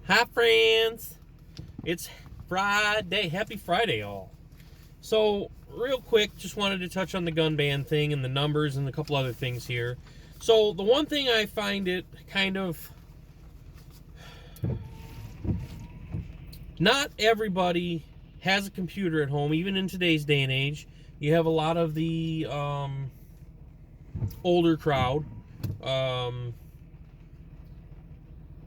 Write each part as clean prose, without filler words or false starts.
Hi, friends. It's Friday. Happy Friday, all. So, real quick, just wanted to touch on the gun ban thing and the numbers and a couple other things here. So, the one thing I find it kind of... Not everybody has a computer at home, even in today's day and age. You have a lot of the older crowd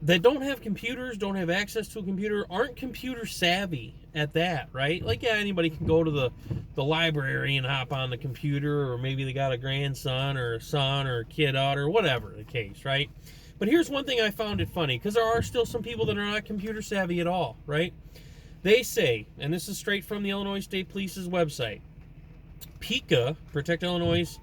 that don't have computers, don't have access to a computer, aren't computer savvy at that, right? Like, yeah, anybody can go to the library and hop on the computer, or maybe they got a grandson or a son or a kid out or whatever the case, right? But here's one thing I found it funny, because there are still some people that are not computer savvy at all, right? They say, and this is straight from the Illinois State Police's website, PICA, Protect Illinois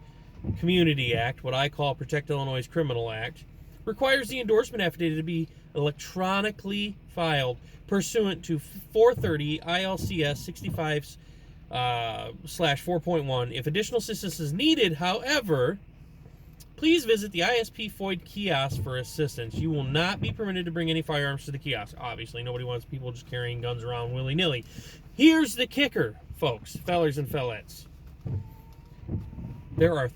Community Act, what I call Protect Illinois Criminal Act, requires the endorsement affidavit to be electronically filed pursuant to 430 ILCS 65/4.1. If additional assistance is needed, however, please visit the ISP FOID kiosk for assistance. You will not be permitted to bring any firearms to the kiosk. Obviously, nobody wants people just carrying guns around willy-nilly. Here's the kicker, folks, fellers and fellettes. There are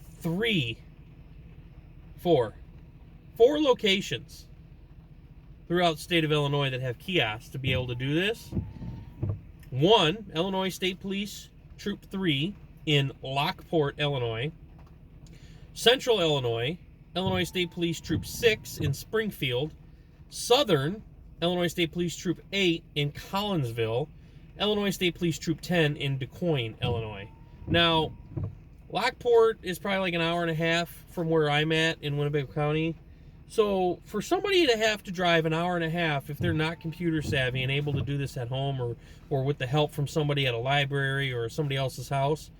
four locations throughout the state of Illinois that have kiosks to be able to do this. One, Illinois State Police Troop 3 in Lockport, Illinois. Central Illinois, Illinois State Police Troop 6 in Springfield. Southern, Illinois State Police Troop 8 in Collinsville. Illinois State Police Troop 10 in DuQuoin, Illinois. Now, Lockport is probably like an hour and a half from where I'm at in Winnebago County. So for somebody to have to drive an hour and a half, if they're not computer savvy and able to do this at home or with the help from somebody at a library or somebody else's house,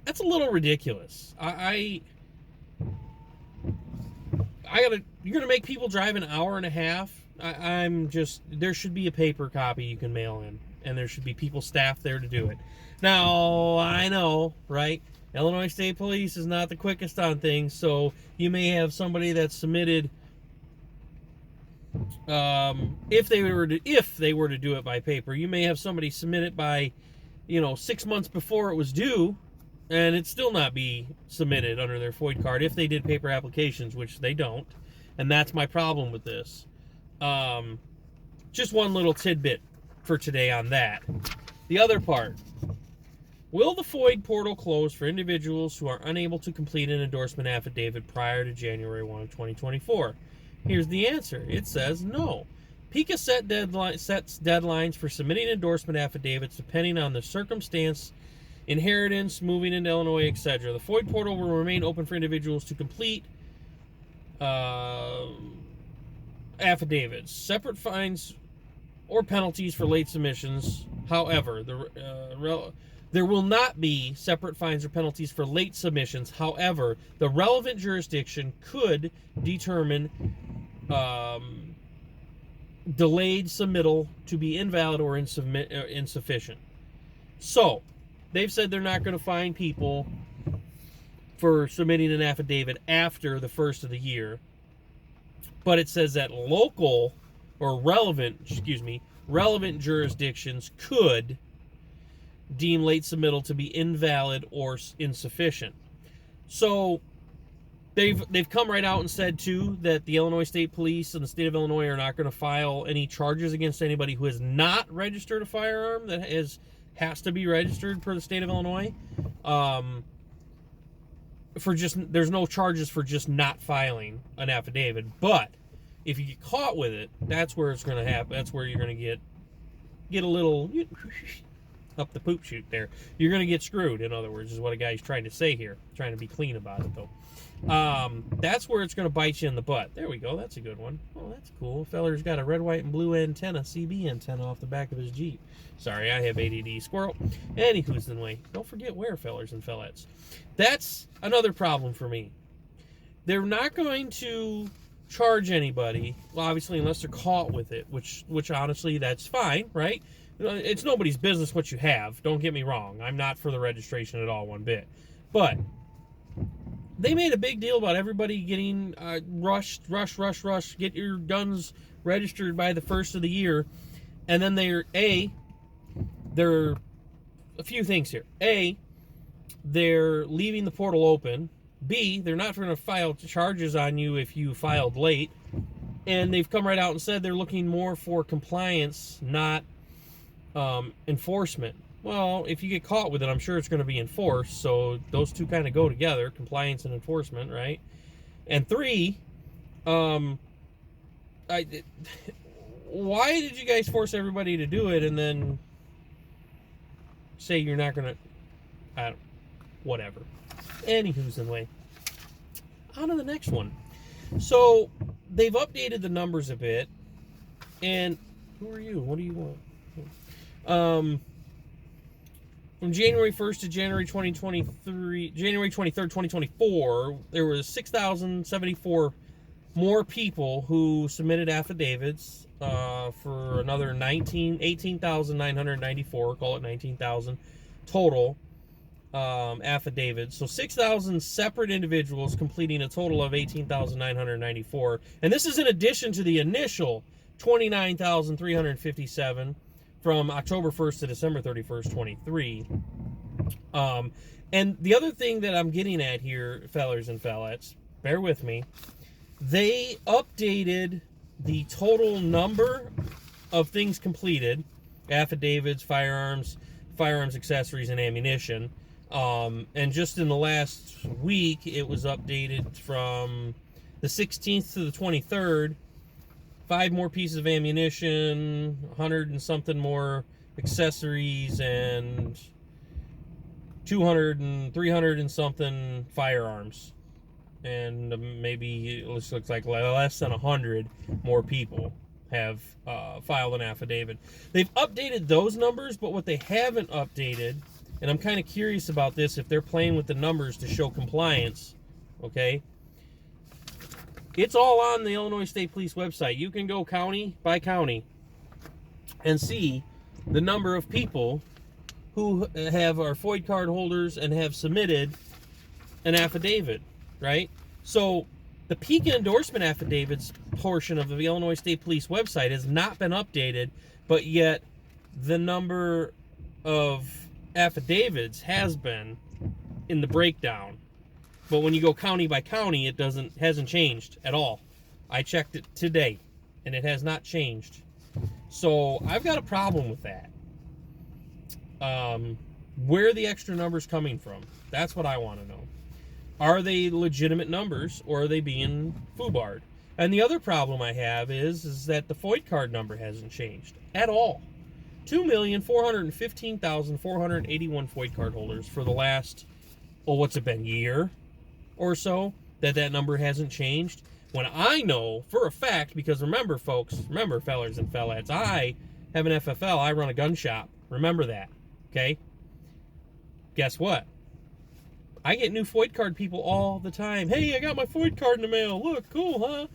that's a little ridiculous. You're gonna make people drive an hour and a half. There should be a paper copy you can mail in, and there should be people staffed there to do it. Now, I know, right? Illinois State Police is not the quickest on things, so you may have somebody that's submitted, if they were to do it by paper, you may have somebody submit it by, 6 months before it was due, and it still not be submitted under their FOID card if they did paper applications, which they don't, and that's my problem with this. Just one little tidbit for today on that. The other part. Will the FOID portal close for individuals who are unable to complete an endorsement affidavit prior to January 1, 2024? Here's the answer. It says no. PICA sets deadlines for submitting endorsement affidavits depending on the circumstance, inheritance, moving into Illinois, etc. The FOID portal will remain open for individuals to complete affidavits. Separate fines or penalties for late submissions. However, there will not be separate fines or penalties for late submissions. However, the relevant jurisdiction could determine delayed submittal to be invalid or insufficient. So, they've said they're not going to fine people for submitting an affidavit after the first of the year. But it says that relevant jurisdictions could deem late submittal to be invalid or insufficient. So they've come right out and said too that the Illinois State Police and the state of Illinois are not going to file any charges against anybody who has not registered a firearm that has to be registered per the state of Illinois. There's no charges for just not filing an affidavit, but if you get caught with it, that's where it's going to happen. That's where you're going to get a little up the poop chute there. You're going to get screwed, in other words, is what a guy's trying to say here. Trying to be clean about it, though. That's where it's going to bite you in the butt. There we go. That's a good one. Oh, that's cool. Feller's got a red, white, and blue antenna, CB antenna off the back of his Jeep. Sorry, I have ADD. Squirrel. Anywho's in the way. Don't forget where, fellers and fellettes. That's another problem for me. They're not going to charge anybody, well, obviously, unless they're caught with it, which honestly, that's fine, right? It's nobody's business what you have. Don't get me wrong. I'm not for the registration at all, one bit. But they made a big deal about everybody getting rush, get your guns registered by the 1st of the year. And then there are a few things here. A, they're leaving the portal open. B, they're not going to file charges on you if you filed late. And they've come right out and said they're looking more for compliance, not enforcement. Well, if you get caught with it, I'm sure it's going to be enforced. So those two kind of go together, compliance and enforcement, right? And 3, why did you guys force everybody to do it and then say you're not going to, whatever. Anywho's in the way. On to the next one. So they've updated the numbers a bit. And who are you? What do you want? From January 1st to January 23rd, 2024, there was 6,074 more people who submitted affidavits for another 18,994, call it 19,000 total affidavits. So 6,000 separate individuals completing a total of 18,994. And this is in addition to the initial 29,357 from October 1st to December 31st, 23. And the other thing that I'm getting at here, fellers and fellettes, bear with me, they updated the total number of things completed, affidavits, firearms, accessories, and ammunition. And just in the last week, it was updated from the 16th to the 23rd. 5 more pieces of ammunition, 100 and something more accessories, and 200 and 300 and something firearms. And maybe it looks like less than 100 more people have filed an affidavit. They've updated those numbers, but what they haven't updated, and I'm kind of curious about this, if they're playing with the numbers to show compliance, okay? It's all on the Illinois State Police website. You can go county by county and see the number of people who are FOID card holders and have submitted an affidavit, right? So the PICA endorsement affidavits portion of the Illinois State Police website has not been updated, but yet the number of affidavits has been in the breakdown. But when you go county by county, it hasn't changed at all. I checked it today, and it has not changed. So I've got a problem with that. Where are the extra numbers coming from? That's what I want to know. Are they legitimate numbers, or are they being foobarred? And the other problem I have is that the FOID card number hasn't changed at all. 2,415,481 FOID card holders for the last, what's it been, year or so, that number hasn't changed. When I know for a fact, because remember, folks, fellers and fellettes, I have an FFL, I run a gun shop. Remember that, okay? Guess what? I get new FOID card people all the time. Hey, I got my FOID card in the mail. Look, cool, huh?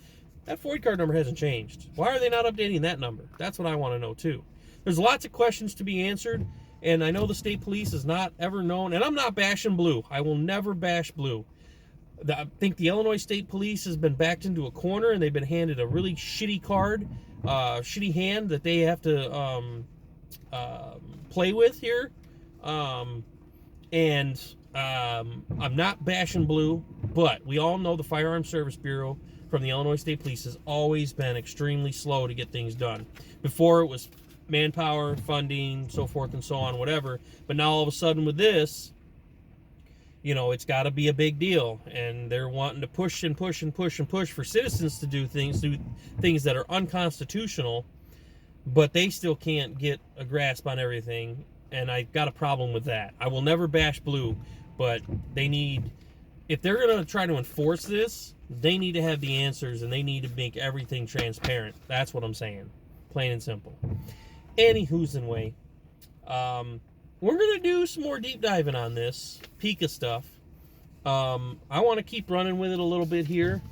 That FOID card number hasn't changed. Why are they not updating that number? That's what I want to know, too. There's lots of questions to be answered, and I know the state police is not ever known, and I'm not bashing blue. I will never bash blue. I think the Illinois State Police has been backed into a corner, and they've been handed a really shitty card, shitty hand that they have to play with here. I'm not bashing blue, but we all know the Firearms Service Bureau from the Illinois State Police has always been extremely slow to get things done. Before, it was manpower, funding, so forth and so on, whatever. But now all of a sudden with this, it's got to be a big deal, and they're wanting to push and push and push and push for citizens to do things that are unconstitutional, but they still can't get a grasp on everything, and I've got a problem with that. I will never bash blue, but if they're going to try to enforce this, they need to have the answers, and they need to make everything transparent. That's what I'm saying, plain and simple. Anywho's in way. We're going to do some more deep diving on this PICA stuff. I want to keep running with it a little bit here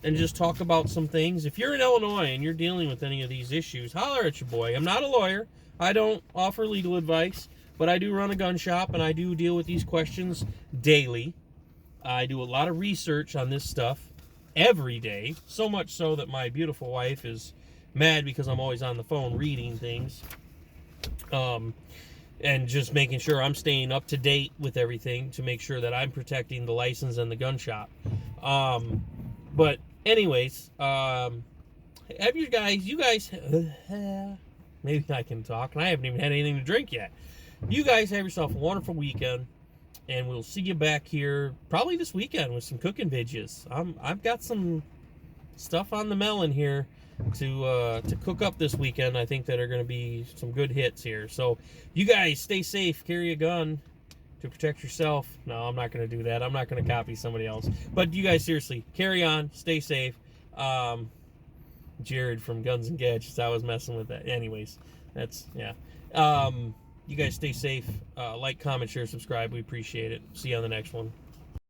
and just talk about some things. If you're in Illinois and you're dealing with any of these issues, holler at your boy. I'm not a lawyer. I don't offer legal advice, but I do run a gun shop, and I do deal with these questions daily. I do a lot of research on this stuff every day, so much so that my beautiful wife is mad because I'm always on the phone reading things, and just making sure I'm staying up to date with everything to make sure that I'm protecting the license and the gun shop. But anyways, have you guys, maybe I can talk, and I haven't even had anything to drink yet. You guys have yourself a wonderful weekend, and we'll see you back here probably this weekend with some cooking videos. I've got some stuff on the melon here to cook up this weekend. I think that are going to be some good hits here. So you guys stay safe, carry a gun to protect yourself. No, I'm not going to do that. I'm not going to copy somebody else. But you guys seriously carry on, stay safe. Jared from Guns and Gadgets, I was messing with that. Anyways, that's yeah. You guys stay safe. Like, comment, share, subscribe. We appreciate it. See you on the next one.